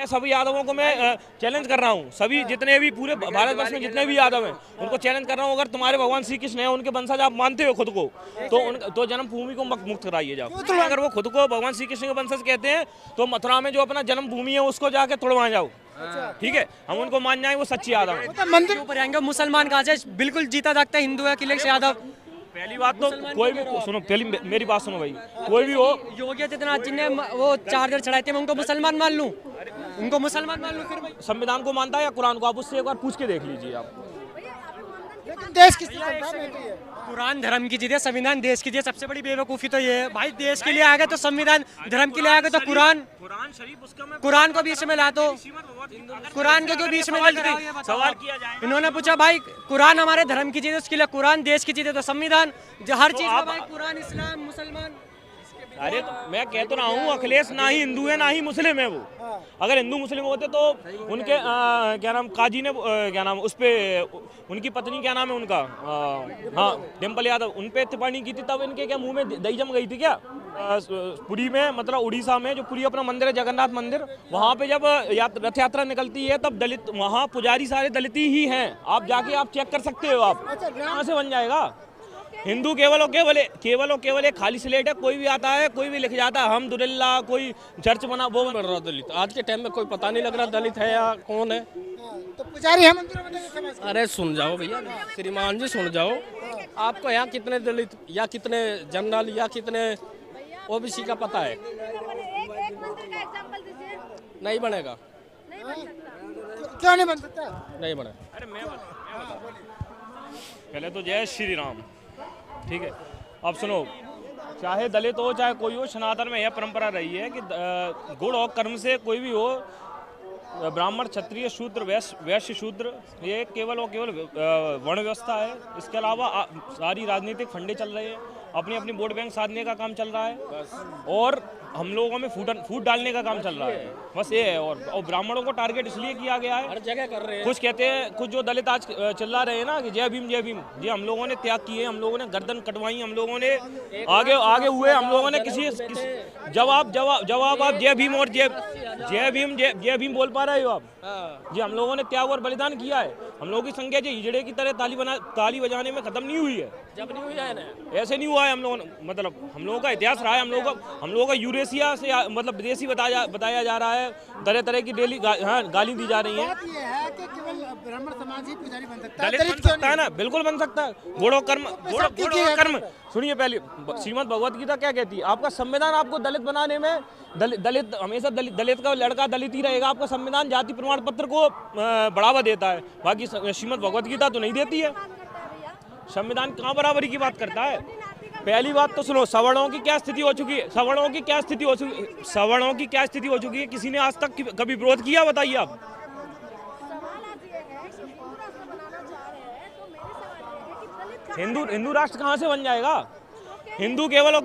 मैं सभी यादवों को मैं चैलेंज कर रहा हूँ, सभी जितने भी पूरे भारतवर्ष में जितने भी यादव हैं उनको चैलेंज कर रहा हूँ, अगर तुम्हारे भगवान श्री कृष्ण हैं उनके वंशज आप मानते हो खुद को, तो जन्मभूमि को मुक्त कराइए जाओ। अगर वो खुद को भगवान श्री कृष्ण के वंशज कहते हैं तो मथुरा में जो अपना जन्मभूमि है उसको जाके तोड़वा जाओ, ठीक है, हम उनको मान जाए वो सच्ची यादव है। मंदिर ऊपर आएंगे मुसलमान कहाँ से, बिल्कुल जीता जागता हिंदू है अखिलेश यादव। पहली बात तो कोई भी सुनो, पहली मेरी बात सुनो भाई, कोई भी हो, योगी आदित्यनाथ जी ने वो चार्जर चढ़ाए थे, मैं उनको मुसलमान मान लूं, उनको मुसलमान मान लूं फिर भाई। संविधान को मानता है या कुरान को, आप उससे एक बार पूछ के देख लीजिए आप। देश की कुरान धर्म की चीज है, संविधान देश की चीज है। सबसे बड़ी बेवकूफी तो ये है भाई, देश के लिए आ गए तो संविधान, धर्म के लिए आ गए तो कुरान शरीफ उसका मैं कुरान को बीच में ला दो, कुरान के क्यों बीच में सवाल किया जाए। इन्होंने पूछा भाई कुरान हमारे धर्म की चीज है, उसके लिए कुरान देश की चीज है, तो संविधान जो हर चीज में भाई कुरान इस्लाम मुसलमान। अरे तो मैं कह तो रहा हूँ अखिलेश ना ही हिंदू है ना ही मुस्लिम है वो, अगर हिंदू मुस्लिम होते तो उनके क्या नाम काजी ने क्या नाम उस पे उनकी पत्नी क्या नाम है उनका, हाँ डिम्पल यादव, उन पे टिप्पणी की थी, तब इनके क्या मुंह में दही जम गई थी क्या। पुरी में मतलब उड़ीसा में जो पुरी अपना मंदिर है जगन्नाथ मंदिर, वहाँ पे जब रथ यात्रा निकलती है तब दलित वहाँ पुजारी सारे दलित ही हैं, आप जाके आप चेक कर सकते हो, आप कहाँ से बन जाएगा। हिंदू केवल और केवल एक खाली स्लेट है, कोई भी आता है कोई भी लिख जाता है हमदुलिल्लाह, कोई चर्च बना वो बन रहा दलित। आज के टाइम में कोई पता नहीं लग रहा दलित है या कौन है, तो पुजारी है मंदिर में। अरे सुन जाओ भैया श्रीमान जी, सुन जाओ, आपको यहाँ कितने दलित या कितने जनरल या कितने ओबीसी का पता है? नहीं बनेगा, क्यों नहीं बन सकता? नहीं बने। अरे मैं पहले तो जय श्री राम, ठीक है। अब सुनो, चाहे दलित हो चाहे कोई हो, सनातन में यह परंपरा रही है कि गुण और कर्म से कोई भी हो, ब्राह्मण क्षत्रिय शूद्र वैश्य शूद्र, ये केवल और केवल वर्ण व्यवस्था है। इसके अलावा सारी राजनीतिक फंडे चल रहे हैं, अपनी अपनी वोट बैंक साधने का काम चल रहा है, और हम लोगों में फूट डालने का काम चल रहा है, बस ये है। और ब्राह्मणों को टारगेट इसलिए किया गया है, हर जगह कर रहे हैं। कुछ कहते हैं, कुछ जो दलित आज चिल्ला रहे हैं ना कि जय भीम जी हम लोगों ने त्याग किए, हम लोगों ने गर्दन कटवाई, हम लोगों ने आगे हुए, हम लोगों ने किसी जवाब आप जय भीम और जय भीम बोल पा रहे हो आप जी, हम लोगों ने त्याग और बलिदान किया है। हम लोगों की संख्या जो हिजड़े की तरह ताली बजाने में खत्म नहीं हुई है, जब नहीं हुई है ना, ऐसे नहीं हुआ है। हम लोगों मतलब हम लोगों का इतिहास रहा है, हम लोगों का यूरेशिया से मतलब विदेशी बताया जा रहा है, तरह तरह की डेली गाली दी जा रही है। ब्राह्मण समाज ही पुजारी बन सकता है, दलित बन सकता है ना, बिल्कुल बन सकता है। गुण कर्म सुनिए, पहले श्रीमद् भगवत गीता क्या कहती है, आपका संविधान आपको दलित बनाने में, दलित हमेशा दलित का लड़का दलित ही रहेगा, आपका संविधान जाति प्रमाण पत्र को बढ़ावा देता है, बाकी श्रीमद् भगवत गीता तो नहीं देती है। संविधान कहाँ बराबरी की बात करता है। पहली बात तो सुनो, सवर्णों की क्या स्थिति हो चुकी है, सवर्णों की क्या स्थिति हो चुकी है, किसी ने आज तक कभी विरोध किया, बताइए आप। हिंदू राष्ट्र कहाँ से बन जाएगा। हिंदू केवल और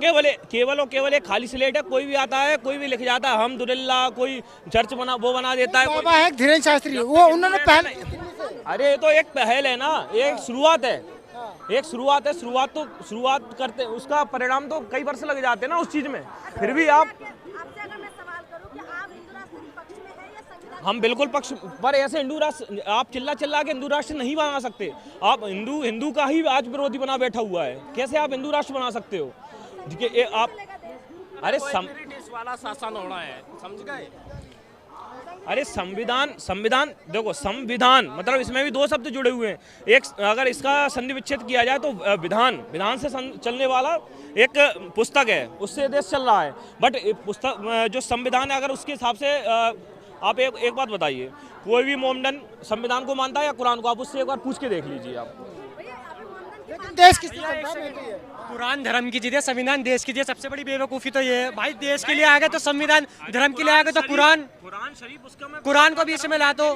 केवल एक खाली स्लेट है, कोई भी आता है कोई भी लिख जाता है हमदुलिल्लाह, कोई चर्च बना देता है। बाबा है धीरेन्द्र शास्त्री, वो उन्होंने पहले, अरे तो एक पहल है ना, एक शुरुआत है, शुरुआत करते, उसका परिणाम तो कई वर्ष लग जाते हैं ना उस चीज में। फिर भी आप, हम बिल्कुल पक्ष पर, ऐसे हिंदू राष्ट्र आप चिल्ला के हिंदू राष्ट्र नहीं बना सकते। आप हिंदू का ही आज विरोधी बना बैठा हुआ है, कैसे आप हिंदू राष्ट्र बना सकते हो। आप अरे वाला शासन होना है, समझ गए। अरे संविधान देखो, संविधान मतलब इसमें भी दो शब्द जुड़े हुए हैं। एक, अगर इसका संधि विच्छेद किया जाए तो विधान से चलने वाला एक पुस्तक है, उससे देश चल रहा है। बट पुस्तक जो संविधान है, अगर उसके हिसाब से आप एक बात बताइए, कोई भी मोमडन संविधान को मानता है या कुरान को, आप उससे एक बार पूछ के देख लीजिए आप। देश की कुरान धर्म की चीज है, संविधान देश की चीज है। सबसे बड़ी बेवकूफी तो ये है भाई, देश के लिए आ गए तो संविधान, धर्म के लिए आ गए तो कुरान शरीफ उसका कुरान को बीच में ला दो,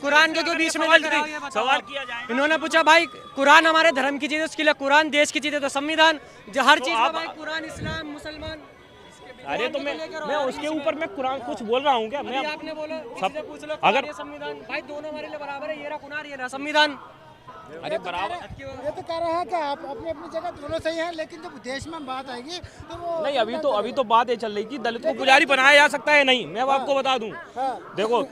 कुरान के क्यों बीच में सवाल किया जाए। इन्होंने पूछा भाई कुरान हमारे धर्म की चीज है, उसके लिए कुरान देश की चीज है, तो संविधान जो हर चीज में भाई कुरान इस्लाम मुसलमान। अरे तो मैं उसके ऊपर मैं कुरान कुछ बोल रहा हूँ क्या? मैं आपने बोला सब पूछ लो, अगर संविधान भाई दोनों हमारे लिए बराबर है, ये रहा कुरान ये रहा संविधान। अरे बराबर ये तो कह रहे हैं कि आप अपनी अपनी जगह दोनों सही हैं, लेकिन जब देश में बात आएगी तो वो नहीं, अभी तो बात ये चल रही कि दलित को पुजारी बनाया जा सकता है नहीं। मैं अब आपको बता दूं, देखो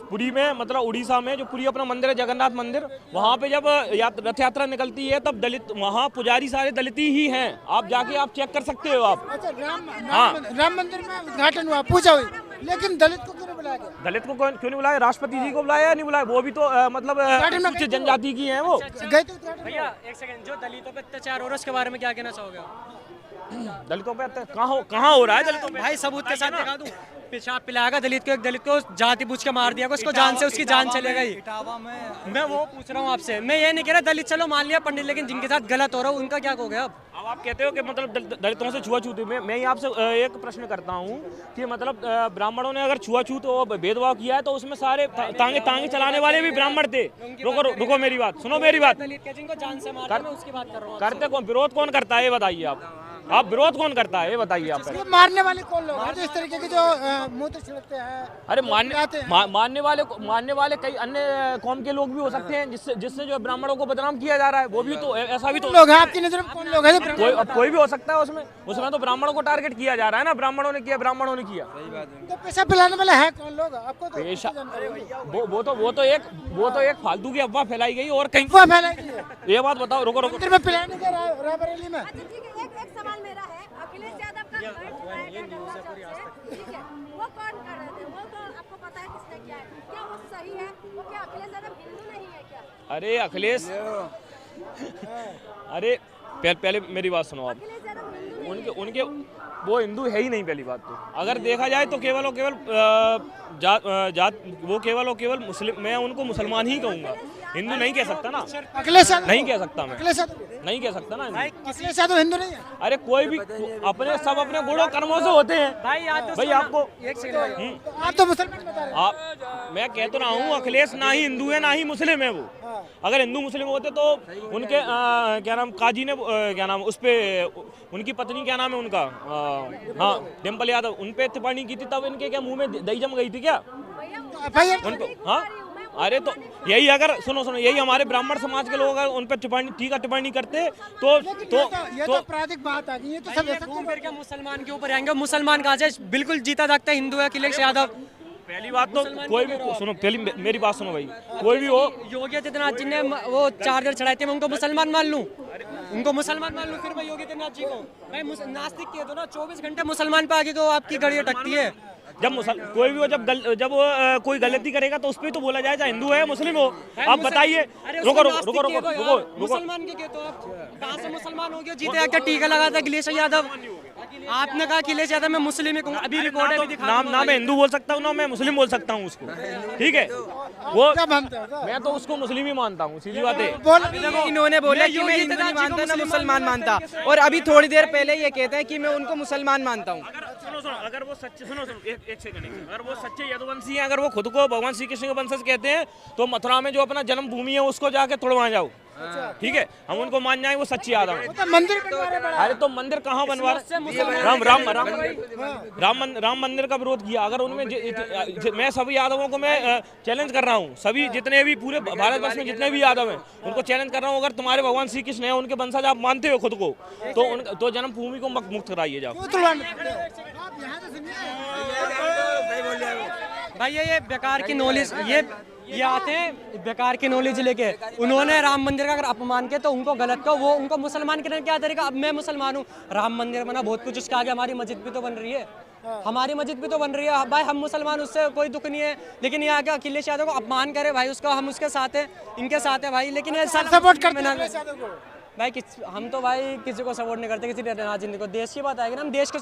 पुरी में मतलब उड़ीसा में जो पुरी अपना मंदिर है जगन्नाथ मंदिर, वहाँ पे जब रथ यात्रा निकलती है तब दलित वहाँ पुजारी सारे दलित ही हैं। आप जाके आप चेक कर सकते हो आप। अच्छा, राम मंदिर में उद्घाटन हुआ, पूजा हुई, लेकिन दलित को क्यों नहीं बुलाया गया? दलित को क्यों नहीं बुलाया? राष्ट्रपति जी को बुलाया या नहीं बुलाया? वो भी तो मतलब अनुसूचित जनजाति की है वो। गए तो उद्घाटन भैया एक सेकंड, जो दलितों पे अत्याचार हो रहा है उसके बारे में क्या कहना चाहोगे? दलितों पे कहाँ हो रहा है दलितों पे? भाई सबूत के साथ दिखा दूं। पेशाब पिलाएगा दलित को, एक दलित को जाति पूछ के मार दिया, उसको जान से उसकी जान चलेगा ही। मैं वो पूछ रहा हूँ आपसे, मैं ये नहीं कह रहा दलित चलो मान लिया पंडित, लेकिन जिनके साथ गलत हो रहा है उनका क्या कहोगे? अब आप कहते हो कि मतलब दलितों से छुआछूत। मैं ही आपसे एक प्रश्न करता हूँ कि मतलब ब्राह्मणों ने अगर छुआछूत और भेदभाव किया है तो उसमें सारे तांगे चलाने वाले भी ब्राह्मण थे। रुको मेरी बात सुनो, मेरी बात। दलित के जिनको जान से मार मैं उसकी बात कर रहा हूँ। करते कौन, विरोध कौन करता है ये बताइए आप विरोध कौन करता है ये बताइए आप। ये मारने वाले कौन लोग हैं जो इस तरीके के जो मूत्र छिड़कते हैं? अरे मानने वाले कई अन्य कौम के लोग भी हो सकते हैं जिससे जो ब्राह्मणों को बदनाम किया जा रहा है। वो भी तो ऐसा भी तो लोग हैं आपकी नजर में, कौन लोग हैं? कोई भी हो सकता है उसमें तो ब्राह्मणों को टारगेट किया जा रहा है ना। ब्राह्मणों ने किया। तो पैसा पिलाने वाले हैं कौन लोग? आपको तो पेशा वो तो एक फालतू की अफवाह फैलाई गई और कहीं अफवाह फैलाई गई है। ये बात बताओ। रुको मंदिर में पिलाने का रायबरेली में। अच्छा ठीक है, एक सवाल मेरा है, अखिलेश यादव का घर छुड़ाया गया गंगा चौक से, ठीक है, वो कौन कर रहे थे? वो तो आपको पता है किसने किया है, क्या वो सही है? वो क्या अखिलेश यादव हिंदू नहीं है क्या? अरे अखिलेश अरे पहले मेरी बात सुनो आप। अखिलेश यादव हिंदू नहीं है। उनके वो हिंदू है ही नहीं। पहली बात तो अगर देखा जाए तो केवल और केवल वो केवल और केवल मुस्लिम, मैं उनको मुसलमान ही कहूँगा, हिंदू नहीं कह सकता ना। अखिलेश यादव नहीं कह सकता मैं, अखिलेश यादव नहीं कह सकता ना। अखिलेश यादव हिंदू नहीं है। अरे कोई भी सब अपने गुणों कर्मों से होते हैं। भाई आपको एक सेकंड, तो आप तो मुसलमान बता रहे हैं। मैं कह तो रहा हूँ अखिलेश ना ही हिंदू है ना ही मुस्लिम है वो। अगर हिंदू मुस्लिम होते तो उनके क्या नाम काजी ने क्या नाम उस पे उनकी पत्नी क्या नाम है उनका, हाँ डिम्पल यादव, उन पे टिप्पणी की थी तब इनके क्या मुंह में दही जम गई थी क्या उनको? हाँ अरे तो यही अगर सुनो यही हमारे ब्राह्मण समाज के लोग अगर उन पर टिप्पणी करते तो ये तो आपराधिक बात आ गई। ये तो सब घूम फिर के मुसलमान के ऊपर आएंगे। मुसलमान कहा जाए बिल्कुल जीता जागता हिंदू है अखिलेश यादव। पहली बात तो कोई भी सुनो, पहली मेरी बात सुनो भाई, कोई भी हो। योगी आदित्यनाथ जी ने वो चार्जर चढ़ाए थे, मैं उनको मुसलमान मान लूं? उनको मुसलमान मान लूं फिर मैं योगी आदित्यनाथ जी को? भाई नास्तिक कह दो ना, 24 घंटे मुसलमान पे आगे को आपकी घड़ी अटकती है। जब कोई भी हो जब कोई गलती करेगा तो उस पर तो बोला जाए चाहे हिंदू है मुस्लिम हो। आप बताइए। रुको मुसलमान के तो आप कहाँ से मुसलमान हो गए? जीते क्या टीका लगा था अखिलेश यादव? आपने कहा अखिलेश यादव मैं मुस्लिम ही कहूँगा, अभी रिकॉर्ड है, ना मैं हिंदू बोल सकता हूँ ना मैं मुस्लिम बोल सकता हूँ उसको, ठीक है? वो मैं तो उसको मुस्लिम ही मानता हूँ, सीधी बात है। इन्होंने बोला कि मैं हिंदू नहीं मानता ना मुसलमान मानता, और अभी थोड़ी देर पहले ये कहते हैं कि मैं उनको मुसलमान मानता हूँ। सुनो अगर वो सच्चे एक सेकंड, अगर वो सच्चे यदुवंशी हैं, अगर वो खुद को भगवान श्री कृष्ण के वंशज कहते हैं तो मथुरा में जो अपना जन्म भूमि है उसको जाके तोड़वा जाओ, ठीक है? हम उनको मान जाए वो सच्ची यादव है। मंदिर अरे तो मंदिर कहाँ बनवा राम मंदिर का विरोध किया। अगर उनमें मैं सभी यादवों को मैं चैलेंज कर रहा हूँ, सभी जितने भी पूरे भारतवर्ष में जितने भी यादव हैं उनको चैलेंज कर रहा हूँ, अगर तुम्हारे भगवान श्री कृष्ण है उनके वंशज आप मानते हो खुद को तो जन्म भूमि को मुक्त कराइए जाओ। भाई ये बेकार की नॉलेज ये आते हैं बेकार की नॉलेज लेके। उन्होंने राम मंदिर का अगर अपमान किया तो उनको गलत कहो, वो उनको मुसलमान करने क्या तरीका? अब मैं मुसलमान हूँ, राम मंदिर बना बहुत कुछ, उसके आगे हमारी मस्जिद भी तो बन रही है, हमारी मस्जिद भी तो बन रही है। भाई हम मुसलमान, उससे कोई दुख नहीं है, लेकिन यहाँ के अखिलेश यादव को अपमान करे भाई, उसका हम उसके साथ हैं, इनके साथ है भाई। लेकिन ये सपोर्ट करते हैं भाई हम तो भाई किसी को सपोर्ट नहीं करते, किसी राजनीति को। देश की बात आएगी ना, हम देश के